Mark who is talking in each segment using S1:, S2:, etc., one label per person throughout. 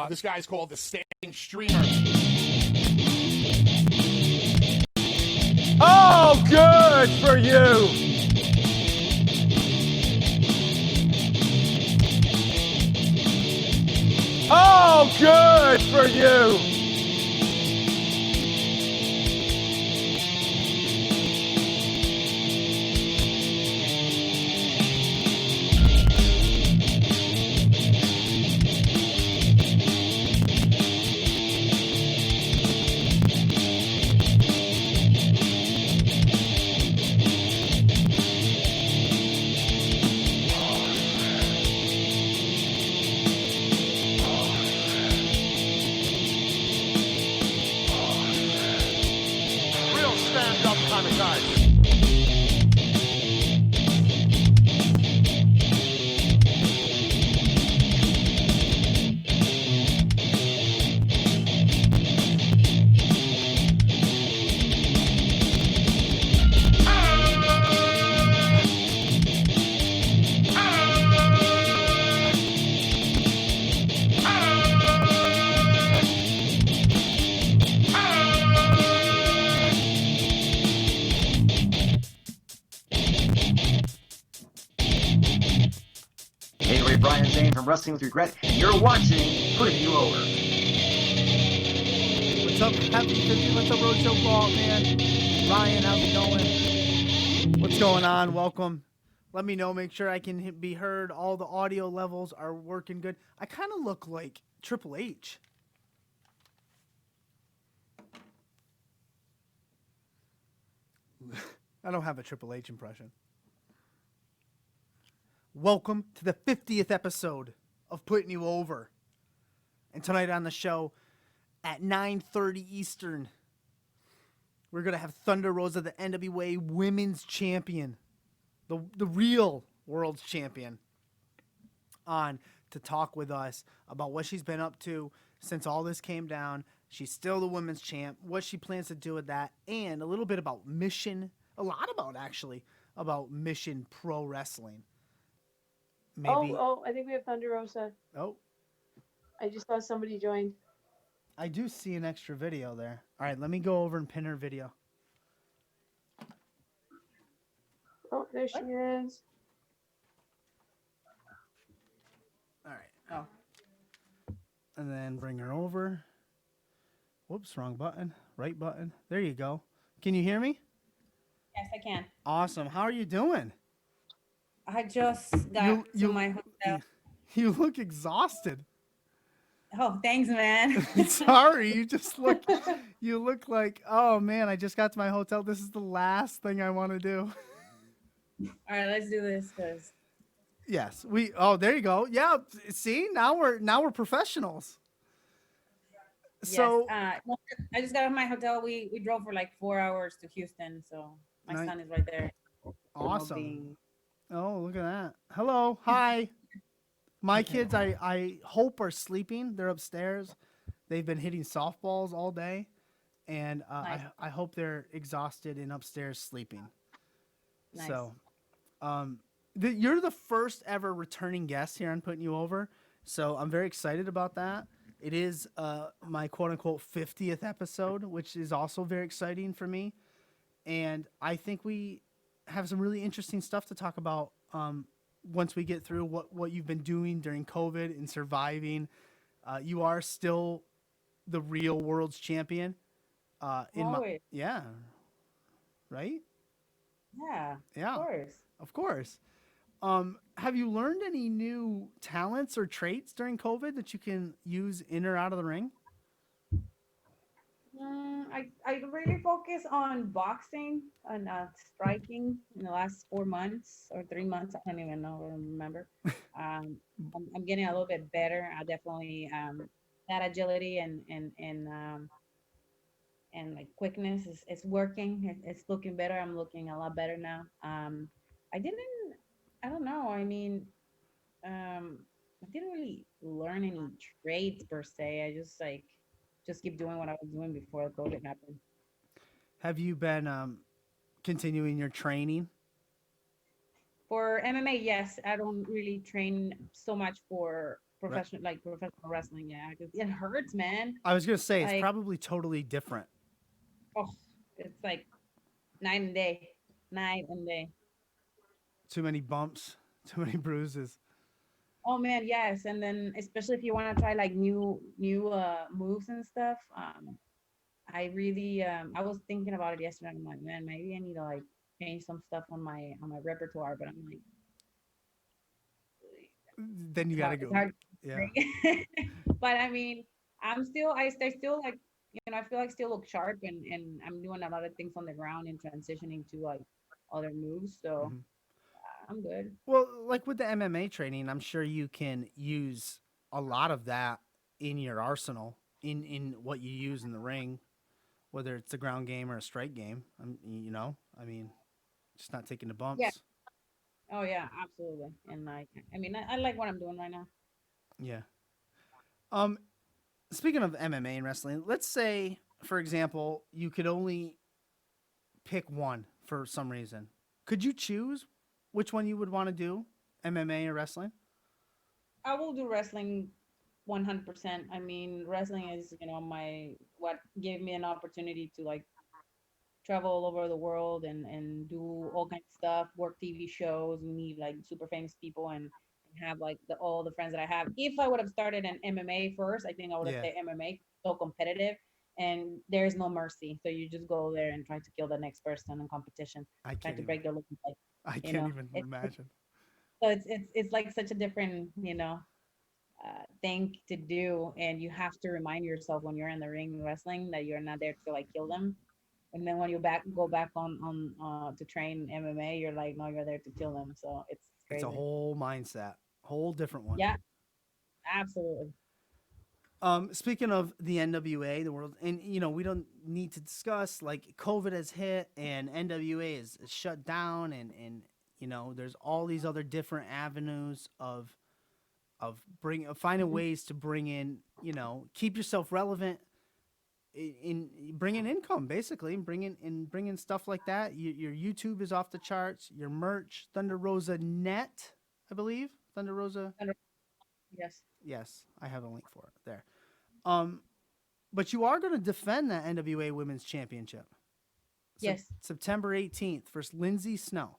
S1: This guy's called the Standing Streamer.
S2: Oh, good for you. Oh, good for you.
S1: Stand-up kind of guy.
S3: Brian Zane from Wrestling with Regret, and you're watching Putting You Over.
S4: What's up, Happy 50? What's up, Roadshow Ball, man? Ryan, how's it going? What's going on? Welcome. Let me know. Make sure I can be heard. All the audio levels are working good. I kind of look like Triple H. I don't have a Triple H impression. Welcome to the 50th episode of Putting You Over. And tonight on the show at 9:30 Eastern, we're going to have Thunder Rosa, the NWA Women's Champion, the real World's Champion, on to talk with us about what she's been up to since all this came down. She's still the Women's Champ, what she plans to do with that, and a little bit about Mission, a lot about Mission Pro Wrestling. Maybe.
S5: Oh, I think we have Thunder Rosa.
S4: Oh.
S5: I just saw somebody joined.
S4: I do see an extra video there. All right, let me go over and pin her video.
S5: Oh, there she is.
S4: All right. Oh. And then bring her over. Whoops, wrong button. Right button. There you go. Can you hear me?
S6: Yes, I can.
S4: Awesome. How are you doing?
S6: I just got to my hotel.
S4: You look exhausted.
S6: Oh, thanks, man.
S4: Sorry, you look like, oh man, I just got to my hotel. This is the last thing I want to do.
S6: All right, let's do this.
S4: Yes, there you go. Yeah, see, now we're professionals. So
S6: I just got to my hotel. We drove for like 4 hours to Houston, so my son is right there.
S4: Awesome. Oh, look at that. Hello. Hi. My kids, I hope, are sleeping. They're upstairs. They've been hitting softballs all day. And
S6: Nice.
S4: I hope they're exhausted and upstairs sleeping.
S6: Nice.
S4: So you're the first ever returning guest here on Putting You Over. So I'm very excited about that. It is my quote-unquote 50th episode, which is also very exciting for me. And I think we have some really interesting stuff to talk about once we get through what you've been doing during COVID and surviving. You are still the real World's Champion.
S6: Always.
S4: Yeah. Right?
S6: Yeah.
S4: Yeah.
S6: Of course.
S4: Have you learned any new talents or traits during COVID that you can use in or out of the ring?
S6: I really focus on boxing and striking in the last 4 months or 3 months. I don't even know. I don't remember. I'm getting a little bit better. I definitely that agility and like quickness is working. It's looking better. I'm looking a lot better now. I don't know. I mean, I didn't really learn any trades per se. I just keep doing what I was doing before COVID happened.
S4: Have you been continuing your training?
S6: For MMA, yes. I don't really train so much for professional wrestling. Yeah, 'cause it hurts, man.
S4: I was gonna say it's
S6: Like,
S4: probably totally different.
S6: oh, it's like night and day, night and day.
S4: Too many bumps, too many bruises.
S6: Oh man, yes. And then especially if you want to try like new moves and stuff. I really I was thinking about it yesterday. I'm like, man, maybe I need to like change some stuff on my repertoire. But I'm like,
S4: Then you
S6: it's
S4: gotta
S6: hard. It's
S4: go.
S6: hard.
S4: Yeah.
S6: But I mean, I still like, I feel like still look sharp, and I'm doing a lot of things on the ground and transitioning to like other moves. So
S4: Mhm.
S6: I'm good.
S4: Well, like with the MMA training, I'm sure you can use a lot of that in your arsenal in what you use in the ring, whether it's a ground game or a strike game. I mean, just not taking the
S6: Yeah.
S4: bumps.
S6: Oh yeah, absolutely. And like, I mean, I like what I'm doing right now.
S4: Yeah. Um, Speaking of MMA and wrestling, let's say, for example, you could only pick one for some reason. Could you choose which one you would want to do, MMA or wrestling?
S6: I will do wrestling 100%. I mean, wrestling is, my what gave me an opportunity to like travel all over the world and do all kinds of stuff, work TV shows, and meet like super famous people and have like all the friends that I have. If I would have started an MMA first, I think I would have
S4: Yeah,
S6: said MMA, so competitive and there's no mercy. So you just go there and try to kill the next person in competition,
S4: I
S6: trying
S4: can't
S6: to
S4: even.
S6: break their limits. Like,
S4: I
S6: you
S4: can't
S6: know,
S4: even
S6: it's
S4: imagine.
S6: so it's like such a different, thing to do, and you have to remind yourself when you're in the ring wrestling that you're not there to like kill them. And then when you go back on to train MMA, you're like, no, you're there to kill them. So it's
S4: It's a
S6: crazy.
S4: whole mindset, whole different one.
S6: Yeah, absolutely.
S4: Speaking of the NWA, the world, and we don't need to discuss like COVID has hit and NWA is shut down, and there's all these other different avenues of finding
S6: Mhm.
S4: ways to bring in, keep yourself relevant in bringing income, basically, and bringing stuff like that. Your YouTube is off the charts. Your merch, Thunder Rosa Net, I believe, Thunder Rosa.
S6: Yes,
S4: Yes, I have a link for it there. Um, but you are going to defend that NWA Women's Championship,
S6: yes.
S4: September 18th versus Lindsay Snow.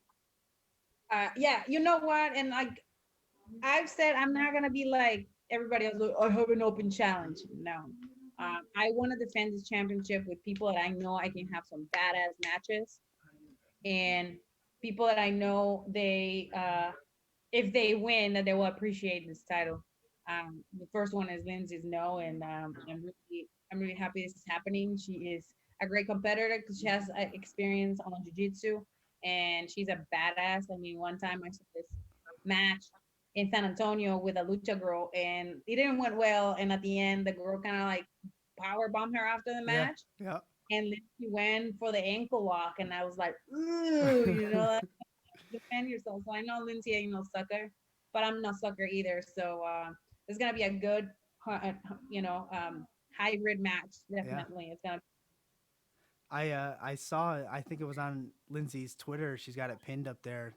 S6: Yeah, you know what? And like I've said, I'm not gonna be like everybody else. Like, I have an open challenge. No, I want to defend this championship with people that I know I can have some badass matches, and people that I know if they win, that they will appreciate this title. The first one is Lindsay's no, and I'm really happy this is happening. She is a great competitor because she has experience on jiu-jitsu, and she's a badass. I mean, one time I saw this match in San Antonio with a lucha girl, and it didn't went well. And at the end, the girl kind of like power bombed her after the
S4: Yeah,
S6: match,
S4: yeah.
S6: and then she went for the ankle lock, and I was like, ooh, defend yourself. So I know Lindsay ain't no sucker, but I'm no sucker either. So it's gonna be a good, you know, um, hybrid match.
S4: Yeah.
S6: Definitely, it's gonna.
S4: I saw it. I think it was on Lindsay's Twitter. She's got it pinned up there.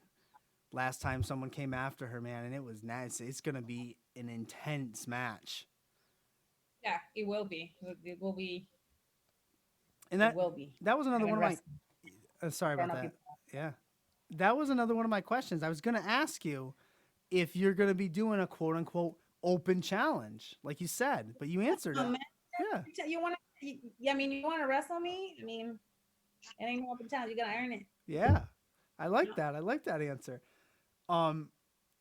S4: Last time someone came after her, man, and it was nice. It's gonna be an intense match,
S6: Yeah, it will be. It will be.
S4: and
S6: It will be.
S4: that was
S6: I
S4: another
S6: mean,
S4: one of my.
S6: wrestling.
S4: Sorry
S6: I don't
S4: about
S6: know if
S4: that.
S6: you.
S4: Yeah, that was another one of my questions. I was gonna ask you if you're gonna be doing a quote unquote open challenge, like you said, but you answered
S6: Oh,
S4: it.
S6: man,
S4: Yeah,
S6: you want to? I mean, you want to wrestle me? I mean, it ain't no open challenge. You gotta earn it.
S4: yeah. I like that. I like that answer. Um,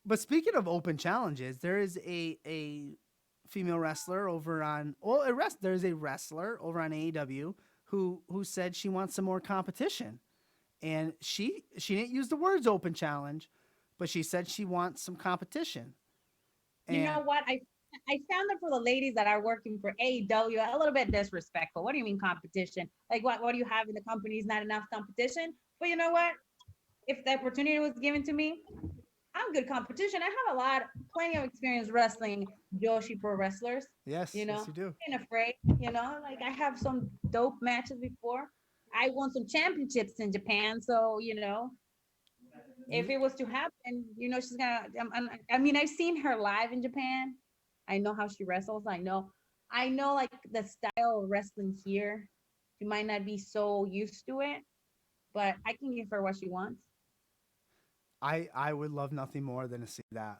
S4: but speaking of open challenges, there is a female wrestler over on there's a wrestler over on AEW who said she wants some more competition. And she didn't use the words open challenge, but she said she wants some competition.
S6: You know
S4: And
S6: what? I found that for the ladies that are working for AEW, a little bit disrespectful. What do you mean competition? Like what do you have in the company is not enough competition? But you know what? If the opportunity was given to me, I'm good competition. I have plenty of experience wrestling Joshi pro wrestlers.
S4: yes,
S6: You
S4: yes
S6: know,
S4: you do.
S6: ain't afraid. You know, like I have some dope matches before. I won some championships in Japan, so if
S4: You
S6: it was to happen, she's gonna. I mean, I've seen her live in Japan, I know how she wrestles. I know like the style of wrestling here. She might not be so used to it, but I can give her what she wants.
S4: I would love nothing more than to see that.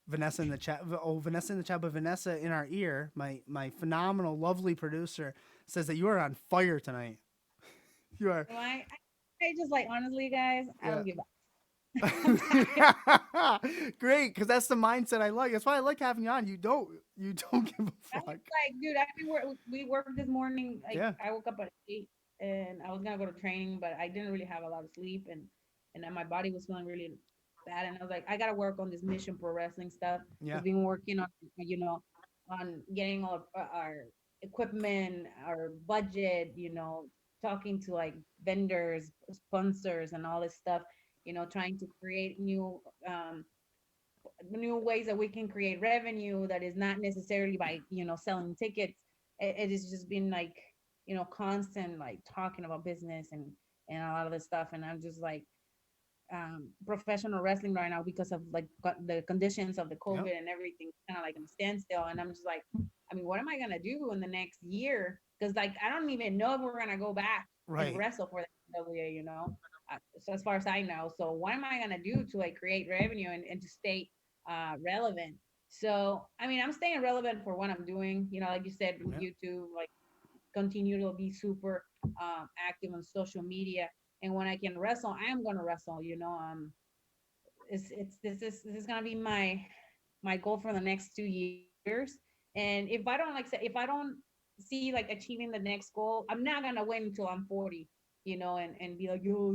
S4: Vanessa in the chat. Oh, Vanessa in the chat, but Vanessa in our ear, my phenomenal, lovely producer, says that you are on fire tonight. You are.
S6: So I just like honestly, guys, I
S4: Yeah.
S6: don't give up. I'm tired.
S4: Great, because that's the mindset I like. That's why I like having you on. You don't give
S6: I
S4: a
S6: was
S4: fuck.
S6: like, dude, we worked this morning. Like
S4: Yeah.
S6: I woke up at 8 and I was gonna go to training, but I didn't really have a lot of sleep and then my body was feeling really bad. And I was like, I gotta work on this Mission Pro Wrestling stuff.
S4: Yeah.
S6: We've been working on, on getting all of our equipment, our budget, talking to like vendors, sponsors, and all this stuff. Trying to create new ways that we can create revenue that is not necessarily by selling tickets. It has just been like constant like talking about business and a lot of this stuff, and I'm just like professional wrestling right now because of like the conditions of the
S4: Yep.
S6: COVID and everything kind of like in a standstill. And I'm just like, I mean, what am I gonna do in the next year? Because like I don't even know if we're gonna go back and
S4: Right.
S6: wrestle for the WA. So as far as I know, so what am I gonna do to like create revenue and to stay relevant? So I mean, I'm staying relevant for what I'm doing. Like you said with
S4: Yeah.
S6: YouTube, like continue to be super active on social media. And when I can wrestle, I am gonna wrestle. It's this is gonna be my goal for the next 2 years. And if I don't see like achieving the next goal, I'm not gonna wait until I'm 40, and be like, yo,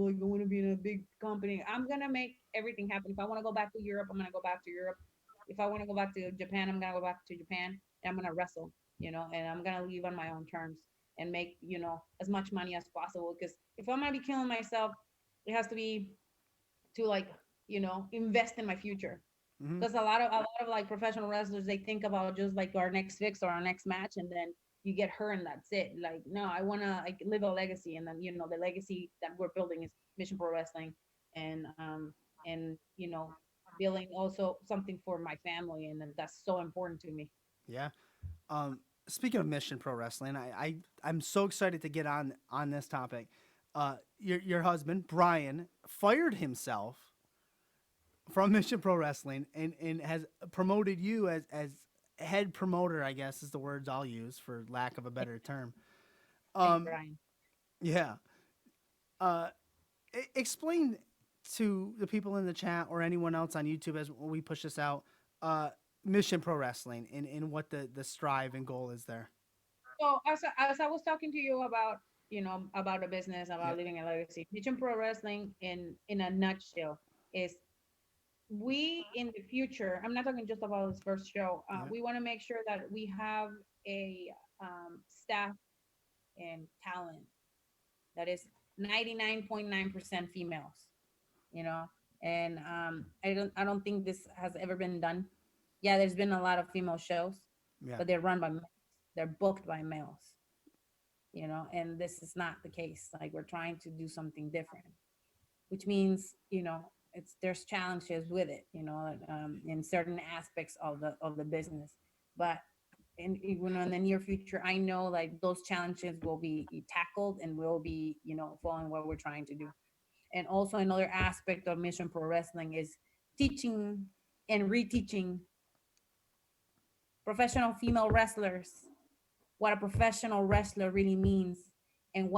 S6: like I want to be in a big company. I'm gonna make everything happen. If I want to go back to Europe, I'm gonna go back to Europe. If I want to go back to Japan, I'm gonna go back to Japan, and I'm gonna wrestle, and I'm gonna leave on my own terms and make as much money as possible. Because if I'm gonna be killing myself, it has to be to like invest in my future.
S4: Hmm.
S6: Because a lot of like professional wrestlers, they think about just like our next fix or our next match, and then you get hurt and that's it. Like, no, I want to like live a legacy, and then the legacy that we're building is Mission Pro Wrestling, and building also something for my family, and then that's so important to me.
S4: Yeah. Um, Speaking of Mission Pro Wrestling, I'm so excited to get on this topic. Your husband Brian fired himself from Mission Pro Wrestling and has promoted you as head promoter. I guess is the words I'll use for lack of a better term.
S6: Thanks,
S4: Um,
S6: Brian.
S4: yeah. Uh, Explain to the people in the chat or anyone else on YouTube as we push this out. Uh, Mission Pro Wrestling and what the strive and goal is there.
S6: So as I was talking to you about about a business,
S4: Yeah.
S6: about living a legacy, Mission Pro Wrestling in a nutshell is, we in the future, I'm not talking just about this first show,
S4: Yeah.
S6: we want to make sure that we have a staff and talent that is 99.9% females, you know and I don't think this has ever been done. Yeah, there's been a lot of female shows,
S4: Yeah.
S6: but they're run by males, they're booked by males, and this is not the case. Like, we're trying to do something different, which means there's challenges with it, in certain aspects of the business. But even in the near future, I know like those challenges will be tackled and will be following what we're trying to do. And also another aspect of Mission Pro Wrestling is teaching and reteaching professional female wrestlers what a professional wrestler really means, and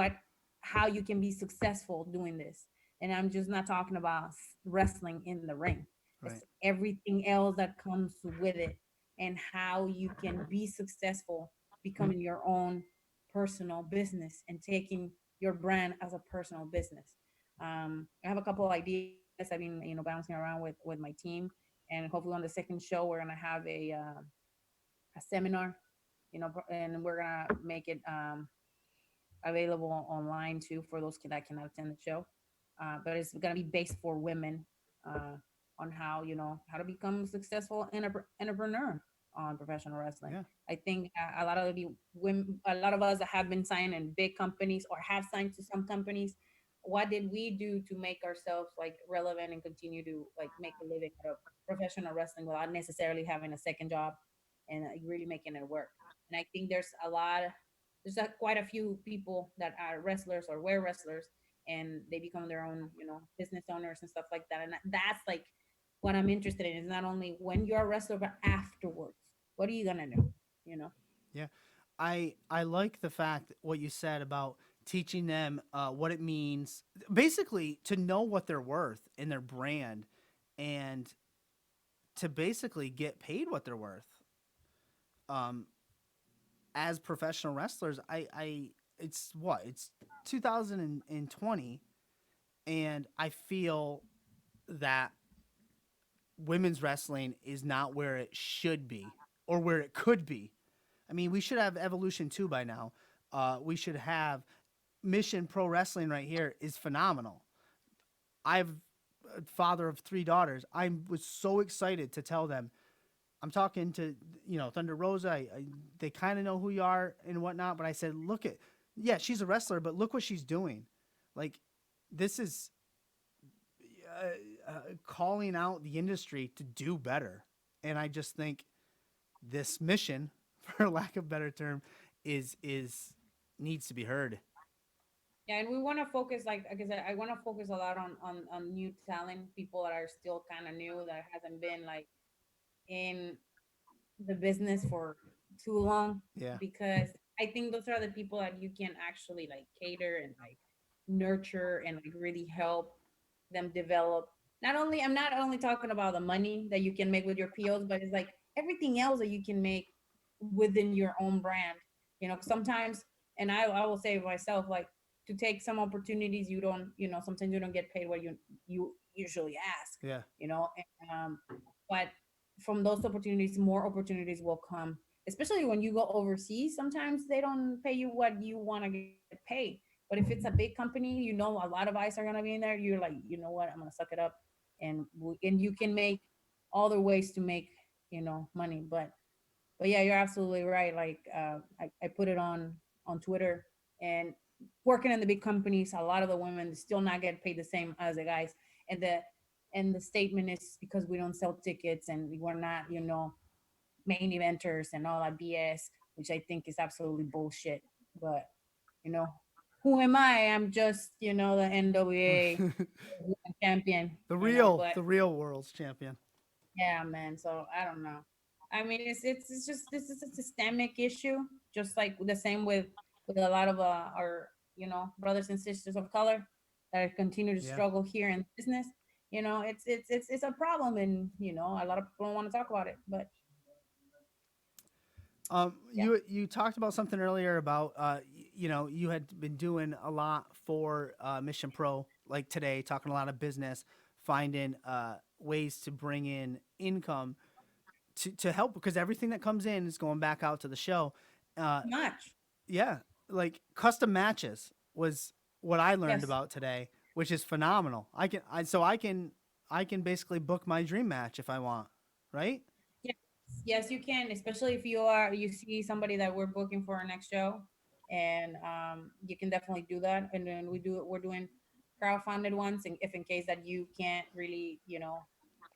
S6: how you can be successful doing this. And I'm just not talking about wrestling in the ring. It's
S4: Right.
S6: everything else that comes with it, and how you can be successful becoming your own personal business and taking your brand as a personal business. I have a couple of ideas I've been bouncing around with my team, and hopefully on the second show we're gonna have a seminar, and we're gonna make it available online too for those that cannot attend the show. But it's gonna be based for women, uh, on how to become a successful entrepreneur on professional wrestling.
S4: Yeah.
S6: I think a lot of the women, a lot of us that have been signed in big companies or have signed to some companies, what did we do to make ourselves like relevant and continue to like make a living out of professional wrestling without necessarily having a second job? and really making it work. And I think there's quite a few people that are wrestlers or were wrestlers, and they become their own, business owners and stuff like that. And that's like what I'm interested in, is not only when you're a wrestler, but afterwards. What are you gonna do? You know?
S4: Yeah, I like the fact what you said about teaching them what it means, basically to know what they're worth in their brand, and to basically get paid what they're worth. Um, as professional wrestlers, I it's what it's 2020, and I feel that women's wrestling is not where it should be or where it could be. I mean, we should have Evolution 2 by now. We should have Mission Pro Wrestling right here is phenomenal. I've a father of three daughters. I was so excited to tell them. I'm talking to Thunder Rosa. They kind of know who you are and whatnot, but I said, look at, yeah, she's a wrestler, but look what she's doing. Like, this is calling out the industry to do better, and I just think this mission, for lack of a better term, is needs to be heard.
S6: Yeah, and we want to focus, like I said, I want to focus a lot on new talent, people that are still kind of new, that hasn't been like in the business for too long,
S4: Yeah.
S6: because I think those are the people that you can actually like cater and like nurture and like really help them develop. I'm not only talking about the money that you can make with your POs, but it's like everything else that you can make within your own brand. Sometimes, and I will say myself, like, to take some opportunities, you don't, sometimes you don't get paid what you usually ask,
S4: Yeah.
S6: and, but from those opportunities, more opportunities will come. Especially when you go overseas, sometimes they don't pay you what you want to get paid. But if it's a big company, a lot of eyes are gonna be in there. You're like, you know what, I'm gonna suck it up, and you can make other ways to make money. But yeah, you're absolutely right. Like, I put it on Twitter, and working in the big companies, a lot of the women still not get paid the same as the guys. And the statement is because we don't sell tickets and we're not, main eventers and all that BS, which I think is absolutely bullshit. But you know, who am I? I'm just, the NWA
S4: the
S6: champion,
S4: real
S6: but
S4: the real world's champion.
S6: yeah, man. So I don't know. I mean, it's just, this is a systemic issue, just like the same with a lot of our brothers and sisters of color that continue to
S4: Yeah.
S6: struggle here in business. It's a problem, and a lot of people don't want to talk about it. But yeah,
S4: You talked about something earlier about you had been doing a lot for Mission Pro, like today, talking a lot of business, finding ways to bring in income to help, because everything that comes in is going back out to the show. Uh,
S6: much.
S4: yeah, like custom matches was what I learned
S6: Yes.
S4: about today, which is phenomenal. I can basically book my dream match if I want, right?
S6: Yes, yes, you can, especially if you see somebody that we're booking for our next show, and you can definitely do that. And then we're doing crowdfunded ones, and if in case that you can't really,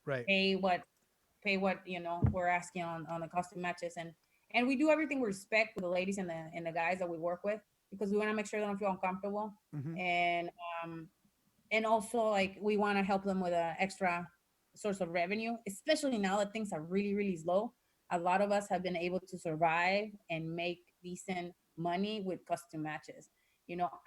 S4: Right.
S6: pay what we're asking on the custom matches, and we do everything with respect with the ladies and the guys that we work with, because we want to make sure they don't feel uncomfortable,
S4: Hmm.
S6: and um and also, like, we want to help them with an extra source of revenue, especially now that things are really, really slow. A lot of us have been able to survive and make decent money with custom matches.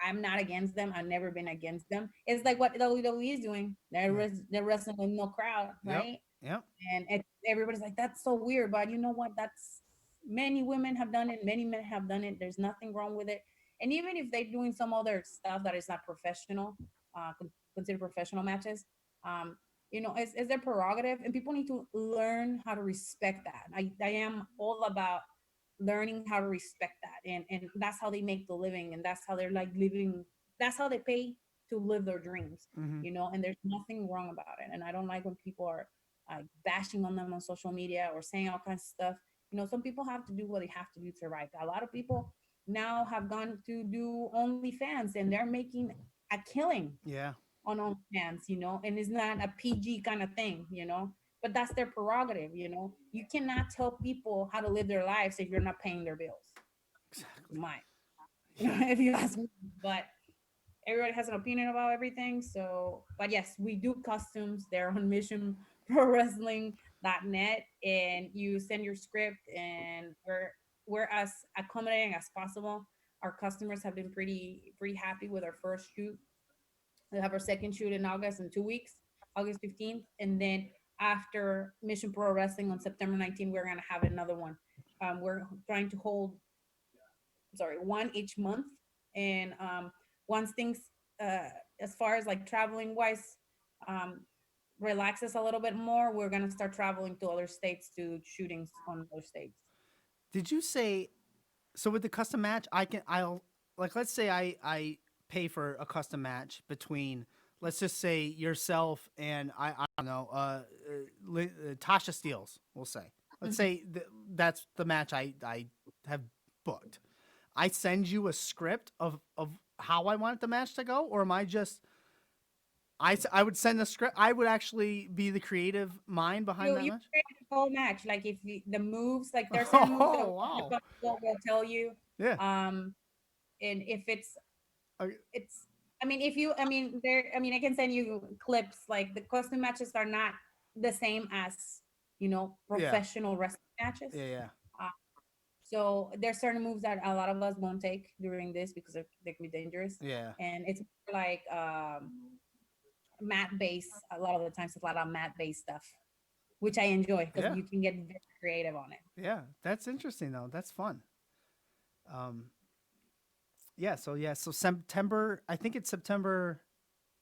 S6: I'm not against them. I've never been against them. It's like what WWE is doing.
S4: Yeah.
S6: They're wrestling with no crowd,
S4: Yep.
S6: right?
S4: Yep.
S6: And everybody's like, that's so weird, but you know what, that's, many women have done it, many men have done it, there's nothing wrong with it. And even if they're doing some other stuff that is not professional, considered professional matches, um it's their prerogative, and people need to learn how to respect that. I am all about learning how to respect that, and that's how they make the living, and that's how they're like living, that's how they pay to live their dreams.
S4: Hmm.
S6: And there's nothing wrong about it, and I don't like when people are bashing on them on social media or saying all kinds of stuff. Some people have to do what they have to do to survive. A lot of people now have gone to do OnlyFans, and they're making a killing
S4: Yeah.
S6: on OnlyFans, and it's not a PG kind of thing. but that's their prerogative. You know, you cannot tell people how to live their lives if you're not paying their bills.
S4: Exactly.
S6: You might, if you ask me, but everybody has an opinion about everything. So, but yes, we do costumes. They're on Mission Pro Wrestling.net, and you send your script, and we're as accommodating as possible. Our customers have been pretty happy with our first shoot. We have our second shoot in August in 2 weeks, August 15th, and then after Mission Pro Wrestling on September 19th, we're gonna have another one. We're trying to hold, sorry, one each month, and once things, uh, as far as like traveling wise, um, relaxes a little bit more, we're gonna start traveling to other states to shootings on other states.
S4: Did you say so with the custom match? I'll like let's say I pay for a custom match between let's just say yourself and I don't know Tasha Steeles. We'll say let's say that's the match I have booked. I send you a script of how I want the match to go, or am I just I would send the script. I would actually be the creative mind behind that
S6: You
S4: match.
S6: create the whole match, like if the moves, like there's certain moves that
S4: Oh wow!
S6: the will tell you,
S4: Yeah.
S6: um, and if it's
S4: Okay.
S6: it's I mean, if you, I mean, there, I mean, I can send you clips. Like the custom matches are not the same as,
S4: Yeah.
S6: professional wrestling matches.
S4: Yeah. Yeah.
S6: Uh, so there's certain moves that a lot of us won't take during this because they can be dangerous,
S4: Yeah.
S6: and it's more like mat based. A lot of the times, it's a lot of mat based stuff, which I enjoy because
S4: Yeah.
S6: you can get very creative on it.
S4: Yeah. That's interesting though. That's fun. Um. Yeah. So yeah. So September. I think it's September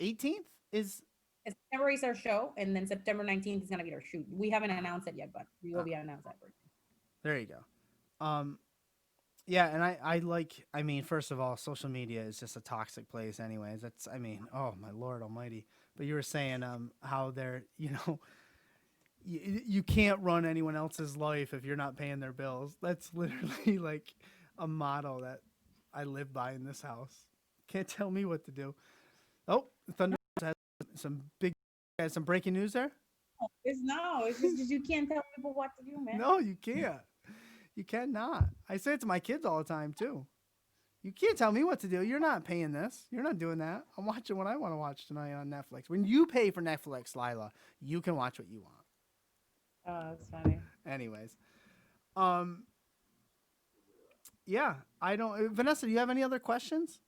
S4: 18th. Is
S6: September is our show, and then September 19th is gonna be our shoot. We haven't announced it yet, but we will be announced that.
S4: there you go. Yeah, and I like. I mean, first of all, social media is just a toxic place, anyways. That's. I mean, oh my Lord Almighty. But you were saying how they're you can't run anyone else's life if you're not paying their bills. That's literally like a motto that I live by in this house. Can't tell me what to do. Oh, Thunder has some big has some breaking news there.
S6: It's just you can't tell people what to do, man.
S4: No, you can't. You cannot. I say it to my kids all the time too. You can't tell me what to do. You're not paying this. You're not doing that. I'm watching what I want to watch tonight on Netflix. When you pay for Netflix, Lila, you can watch what you want.
S6: Oh, that's funny.
S4: Anyways, um, yeah, I don't. Vanessa, do you have any other questions?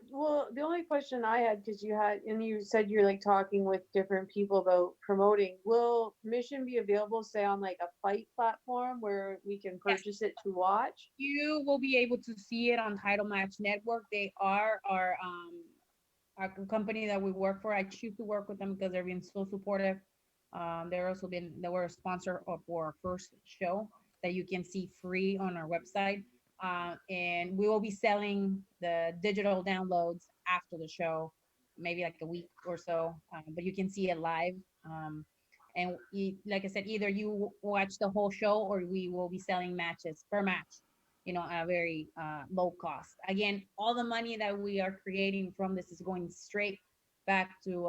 S5: Well, the only question I had, because you said you're like talking with different people about promoting. Will Mission be available, say, on like a fight platform where we can
S6: Yes,
S5: purchase it to watch?
S6: you will be able to see it on Title Match Network. They are our company that we work for. I choose to work with them because they're being so supportive. They were a sponsor of our first show that you can see free on our website. And we will be selling the digital downloads after the show, maybe like a week or so. But you can see it live. And like I said, either you watch the whole show or we will be selling matches per match, at a very low cost. Again, all the money that we are creating from this is going straight back to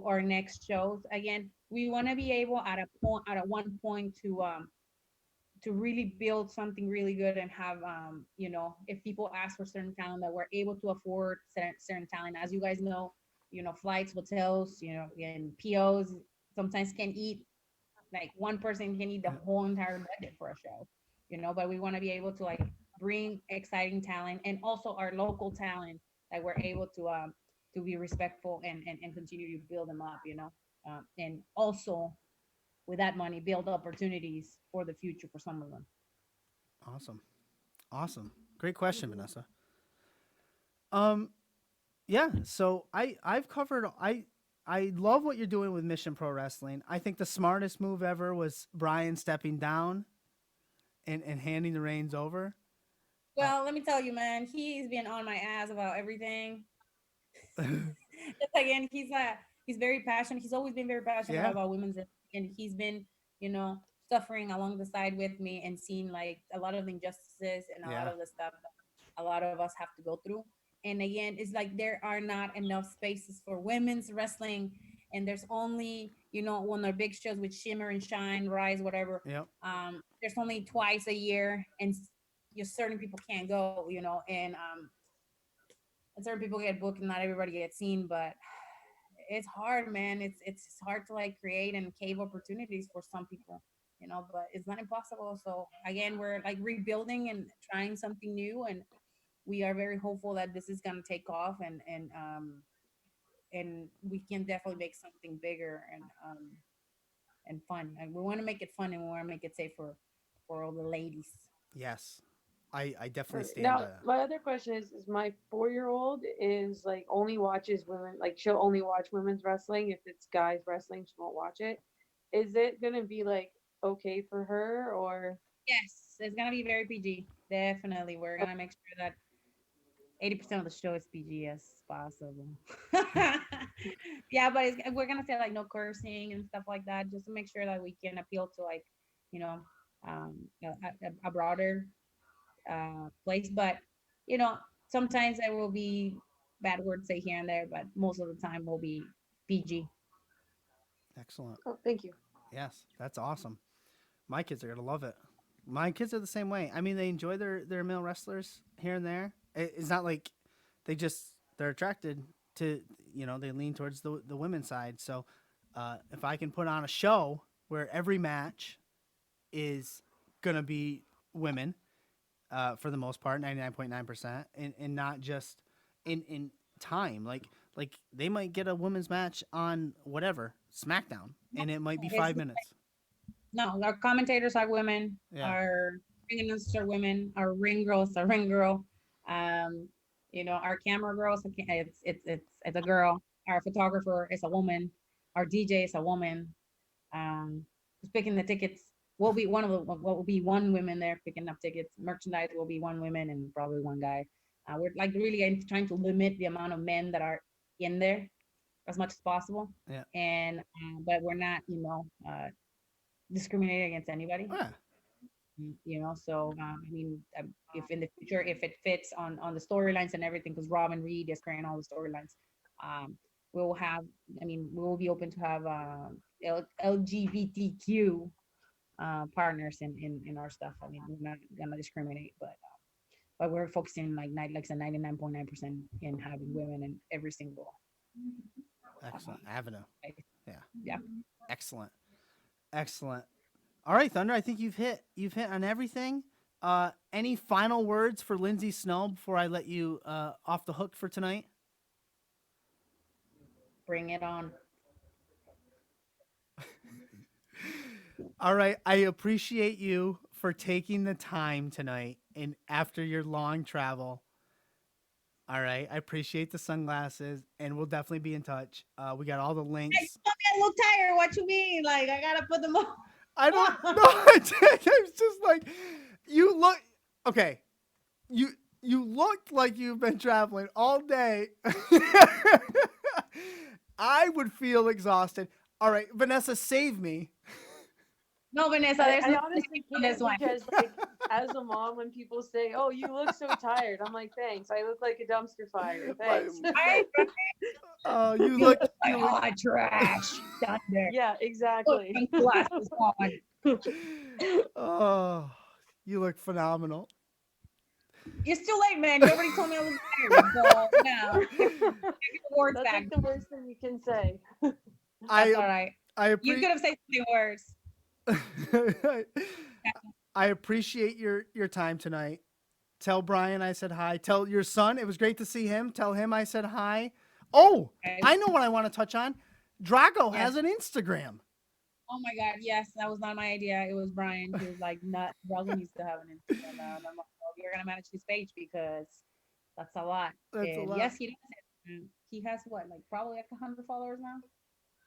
S6: our next shows. Again, we want to be able at one point to really build something really good and have if people ask for certain talent, that we're able to afford certain talent. As you guys know, flights, hotels, and POs sometimes can eat, like one person can eat the whole entire budget for a show, but we want to be able to like bring exciting talent and also our local talent that we're able to be respectful and continue to build them up, and also with that money build opportunities for the future for some of them.
S4: Awesome, awesome, great question, Vanessa. Um, yeah. So I've covered I love what you're doing with Mission Pro Wrestling. I think the smartest move ever was Brian stepping down and handing the reins over.
S6: Well, let me tell you, man, he's been on my ass about everything. Just again, he's very passionate. He's always been very passionate
S4: Yeah.
S6: about women's rights, and he's been, suffering along the side with me and seeing like a lot of injustices and a lot
S4: Yeah.
S6: of the stuff that a lot of us have to go through. And again, it's like there are not enough spaces for women's wrestling and there's only, when they're big shows with Shimmer and Shine, Rise, whatever.
S4: Yep.
S6: There's only twice a year, and just certain people can't go, and certain people get booked, and not everybody gets seen. But it's hard, man. It's hard to like create and cave opportunities for some people, but it's not impossible. So again, we're like rebuilding and trying something new, and we are very hopeful that this is gonna take off, and we can definitely make something bigger and fun. And we want to make it fun, and we want to make it safe for all the ladies.
S4: Yes. I definitely stand by
S5: Now,
S4: that.
S5: my other question is my 4-year-old is like only watches women, like she'll only watch women's wrestling. If it's guys wrestling, she won't watch it. Is it gonna be like okay for her or?
S6: Yes, it's gonna be very PG. Definitely, we're gonna make sure that 80% of the show is PG as possible. Yeah, but we're gonna say like no cursing and stuff like that, just to make sure that we can appeal to like, you know, a broader place. But you know, sometimes there will be bad words say here and there, but most of the time will be PG.
S4: Excellent.
S5: Oh, thank you.
S4: Yes, that's awesome. My kids are gonna love it. My kids are the same way. I mean, they enjoy their male wrestlers here and there. It's not like they're attracted to, they lean towards the women's side. So if I can put on a show where every match is gonna be women, for the most part, 99.9%, and not just in time. Like they might get a women's match on whatever SmackDown, and it might be
S6: It's
S4: 5 minutes.
S6: No, our commentators are women.
S4: Yeah.
S6: Our ring announcers are women. Our ring girls are ring girl. Um, our camera girls, it's a girl. Our photographer is a woman. Our DJ is a woman. Who's picking the tickets? Will be one of the what will be one women there picking up tickets. Merchandise will be one woman and probably one guy. We're like really trying to limit the amount of men that are in there as much as possible.
S4: Yeah.
S6: And but we're not, discriminating against anybody.
S4: Yeah.
S6: So I mean, if in the future, if it fits on the storylines and everything, because Robin Reed is creating all the storylines, um, we'll have. I mean, we will be open to have LGBTQ partners in our stuff. I mean, we're not gonna discriminate, but we're focusing like I said, 99.9% in having women in every single.
S4: Excellent avenue.
S6: Place.
S4: Yeah.
S6: Yeah.
S4: Excellent. Excellent. All right, Thunder. I think you've hit on everything. Any final words for Lindsay Snow before I let you off the hook for tonight?
S6: Bring it on.
S4: All right. I appreciate you for taking the time tonight and after your long travel. All right. I appreciate the sunglasses, and we'll definitely be in touch. We got all the links.
S6: Hey, I look tired. What you mean? Like I gotta put them on.
S4: I don't know. It's just like you look okay. You look like you've been traveling all day. I would feel exhausted. All right, Vanessa, save me.
S6: No, Vanessa, there's
S5: I
S6: no
S5: honestly
S6: on
S5: can't
S6: this one.
S5: because like as a mom, when people say, "Oh, you look so tired," I'm like, "Thanks. I look like a dumpster fire. Thanks."
S6: Right?
S4: Oh, you look.
S6: Like hot trash. Thunder.
S5: Yeah, exactly.
S6: Glasses on.
S4: Oh, you look phenomenal.
S6: It's too late, man. You already told me I look tired. So now, take your words
S5: That's
S6: back.
S5: like the worst thing you can say.
S6: That's all right.
S4: I
S6: You
S4: appreciate.
S6: could have said something worse.
S4: I appreciate your time tonight. Tell Brian I said hi. Tell your son it was great to see him. Tell him I said hi. Oh,
S6: Okay.
S4: I know what I want to touch on. Drago
S6: Yes.
S4: has an Instagram.
S6: Oh my God, yes, that was not my idea. It was Brian. He was like, "Nut, Brother needs to have an Instagram." And I'm like, "Well, you're gonna manage his page because that's a lot."
S4: That's a
S6: And
S4: lot.
S6: yes, he does it. He has what, like probably like 100 followers now.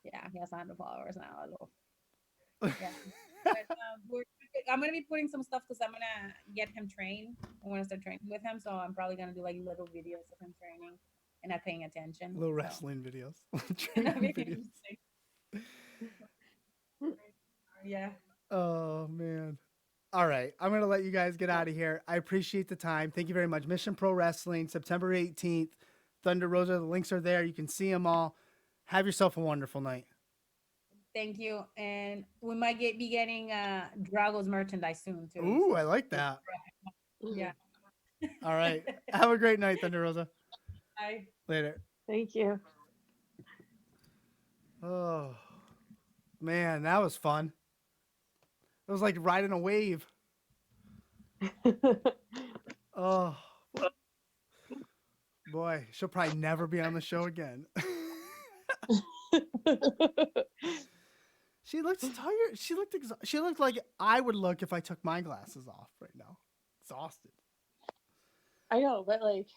S6: Yeah, he has 100 followers now. Yeah. But, I'm gonna be putting some stuff because I'm gonna get him trained. I want to start training with him, so I'm probably gonna do like little videos of him training and not paying attention.
S4: Little
S6: so.
S4: wrestling videos.
S6: That'd be
S4: Training videos.
S6: interesting. Yeah.
S4: Oh man. All right. I'm gonna let you guys get out of here. I appreciate the time. Thank you very much. Mission Pro Wrestling, September 18th. Thunder Rosa. The links are there. You can see them all. Have yourself a wonderful night.
S6: Thank you. And we might be getting Drago's merchandise soon too.
S4: Ooh, I like that.
S6: Yeah.
S4: All right. Have a great night, Thunder Rosa.
S6: Bye.
S4: Later.
S5: Thank you.
S4: Oh, man, that was fun. It was like riding a wave. Oh, boy, she'll probably never be on the show again. She looks tired. She looked like I would look if I took my glasses off right now. Exhausted.
S5: I know, but like,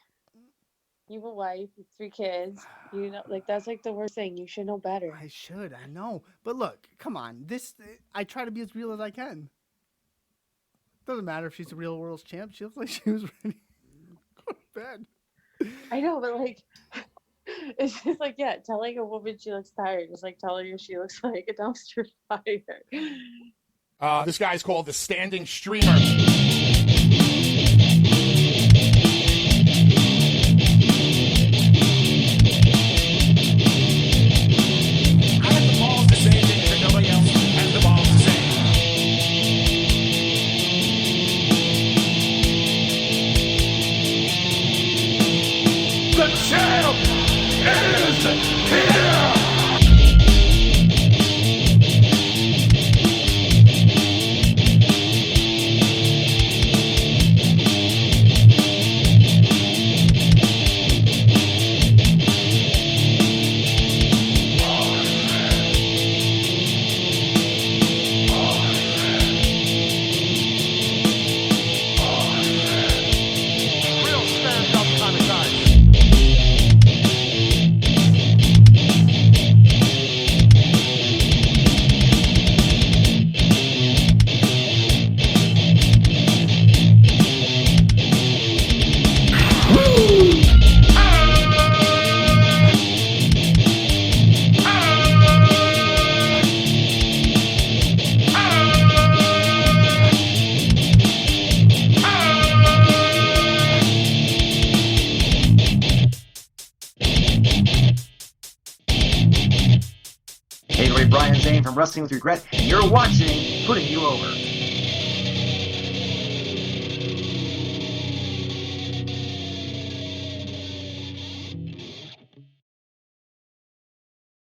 S5: you have a wife, 3 kids. You know, like that's like the worst thing. You should know better.
S4: I should. I know. But look, come on. I try to be as real as I can. Doesn't matter if she's the real world's champ. She looks like she was ready to go to bed.
S5: I know, but like, it's just like, yeah, telling a woman she looks tired is like telling her she looks like a dumpster fire.
S1: This guy's called the standing streamer. I have the balls to say things that nobody else has the balls to say. The champ is here! Real stand-up kind of guy.
S3: Hey, Brian Zane from Wrestling with Regret, and you're watching Putting You Over.